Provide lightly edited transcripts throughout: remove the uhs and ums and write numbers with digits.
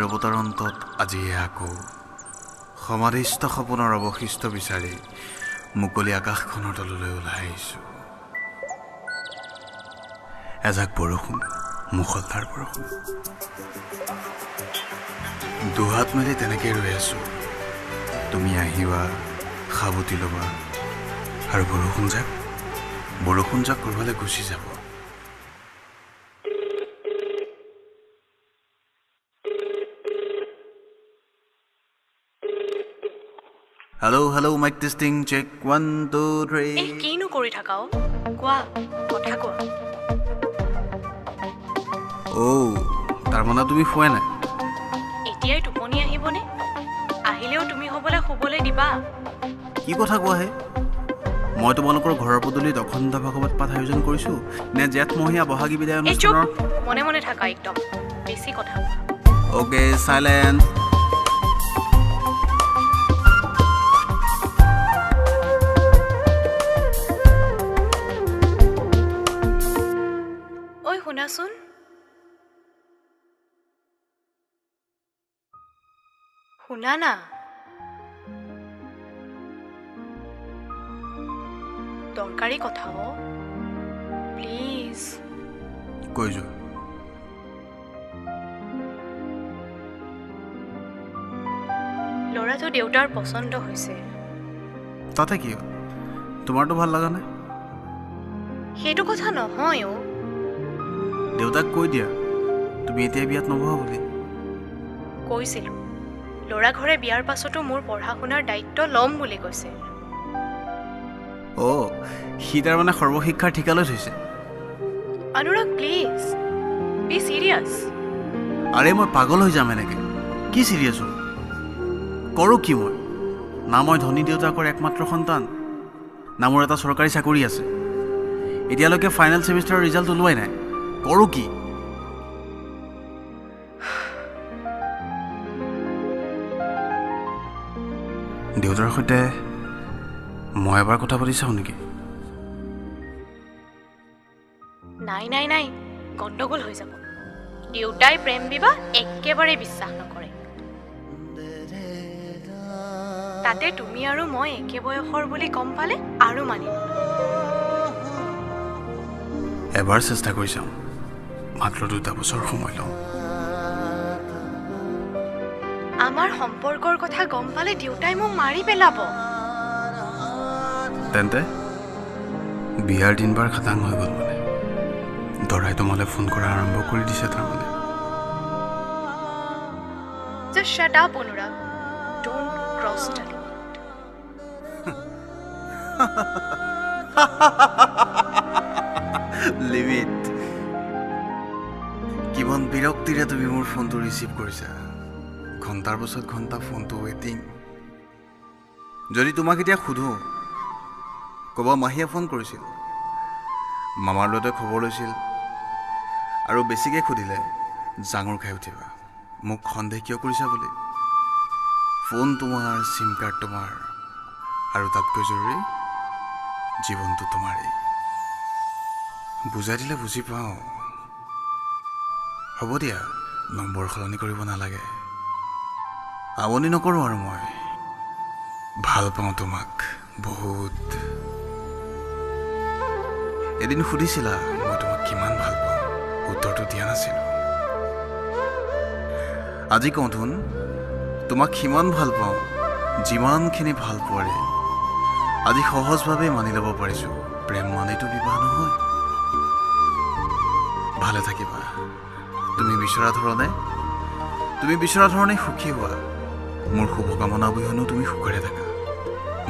নীৰৱতাৰ অন্তত আজি আকৌ সমাধিস্থ সপোনৰ অৱশিষ্ট বিচাৰি মুকলি আকাশখনৰ তললৈ ওলাই আহিছোঁ। এজাক বৰষুণ, মুষলধাৰ বৰষুণ। দুহাত মেলি তেনেকৈ ৰৈ আছোঁ। তুমি আহিবা, সাৱটি ল'বা আৰু বৰষুণ যাক ক'ৰবালৈ গুচি যাব। Hello' mike testing check 1 2 3। এই কিনো কৰি থাকাও? কোৱা, কথা কোৱা। তাৰমানে তুমি শুৱাই নাই? এতিয়াই টোপনি আহিবনে? আহিলেও তুমি শুবলৈ দিবা? কি কথা কোৱা হে? মই তোমালোকৰ ঘৰৰ পদূলিত অখণ্ড ভাগৱত পাঠ আয়োজন কৰিছোঁ নে জেঠমহীয়া বহাগী বিদায় অনুষ্ঠানৰ? মনে মনে থাকা, একদম বেছি কথা কোৱা। Okay, silent. ঐ শুনাচোন, শুনা না। দৰকাৰী কথা প্লিজ। কৈ যোৱা। ল'ৰাটো দেউতাৰ পচন্দ হৈছে। তাতে কি? তোমাৰতো ভাল লগা নাই? সেইটো কথা নহয় দেউতাক কৈ দিয়া তুমি এতিয়া বিয়াত নবহা বুলি। কৈছিলোঁ, ল'ৰা ঘৰে বিয়াৰ পাছতো মোৰ পঢ়া শুনাৰ দায়িত্ব ল'ম বুলি কৈছে। সি তাৰমানে সৰ্বশিক্ষাৰ ঠিকালৈ থৈছে? Anurag, please be serious. আৰে মই পাগল হৈ যাম এনেকে। কি চিৰিয়াছ হ'ল? কৰোঁ কি মই? না মই ধনী দেউতাকৰ একমাত্ৰ সন্তান, না মোৰ এটা চৰকাৰী চাকৰি আছে। এতিয়ালৈকে ফাইনেল ছেমিষ্টাৰৰ ৰিজাল্ট ওলোৱাই নাই। কৰোঁ কি? দেউতাৰ সৈতে মই এবাৰ কথা পাতি চাওঁ নেকি? নাই, গণ্ডগোল হৈ যাব। দেউতাই প্ৰেম বিবাহ একেবাৰে বিশ্বাস নকৰে। তাতে তুমি আৰু মই একে বয়সৰ বুলি গম পালে আৰু মানিব। এবাৰ চেষ্টা কৰি চাওঁ, মাত্ৰ 2 বছৰ সময় লওঁ। আমাৰ সম্পৰ্কৰ কথা গম পালে দেউতাই মোক মাৰি পেলাব। তেন্তে বিয়াৰ দিনবাৰ খাটাং হৈ গ'ল মানে? দৰাই তোমালৈ ফোন কৰা আৰম্ভ কৰি দিছে তাৰমানে? Just shut up, Anurag. Don't cross the limit. Limit? কিমান বিৰক্তিৰে তুমি মোৰ ফোনটো ৰিচিভ কৰিছা। ঘণ্টাৰ পাছত ঘণ্টা ফোনটো ৱেইটিং। যদি তোমাক এতিয়া সোধোঁ, ক'বা মাহীয়ে ফোন কৰিছিল, মামাৰ ল'ৰাটোৱে খবৰ লৈছিল, আৰু বেছিকৈ সুধিলে জাঙুৰ খাই উঠিবা মোক সন্দেহ কিয় কৰিছা বুলি। ফোন তোমাৰ, চিম কাৰ্ড তোমাৰ, আৰু তাতকৈ জৰুৰী জীৱনটো তোমাৰেই। বুজাই দিলে বুজি পাওঁ। হ'ব দিয়া, নম্বৰ সলনি কৰিব নালাগে। আমনি নকৰোঁ আৰু মই ভাল পাওঁ তোমাক বহুত। এদিন সুধিছিলা মই তোমাক কিমান ভাল পাওঁ, উত্তৰটো দিয়া নাছিলোঁ। আজি কওঁচোন, তোমাক সিমান ভাল পাওঁ যিমানখিনি ভাল পোৱাৰে। আজি সহজভাৱে মানি ল'ব পাৰিছোঁ, প্ৰেম মানেতো বিবাহ নহয়। ভালে থাকিবা। তুমি বিচৰা ধৰণে সুখী হোৱা। মোৰ শুভকামনা অবিহনেও তুমি সুখেৰে থাকা।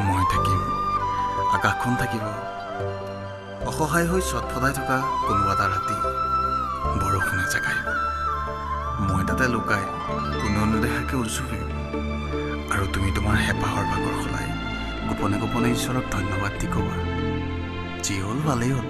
মই থাকিম, আকাশখন থাকিব। অসহায় হৈ চটফটাই থকা কোনোবা এটা ৰাতি বৰষুণে জাগাই, মই তাতে লুকাই কোনো নেদেখাকৈ উজুপিম, আৰু তুমি তোমাৰ হেঁপাহৰ ভাগৰ সলাই গোপনে গোপনে ঈশ্বৰক ধন্যবাদ দি ক'বা, যি হ'ল ভালেই হ'ল।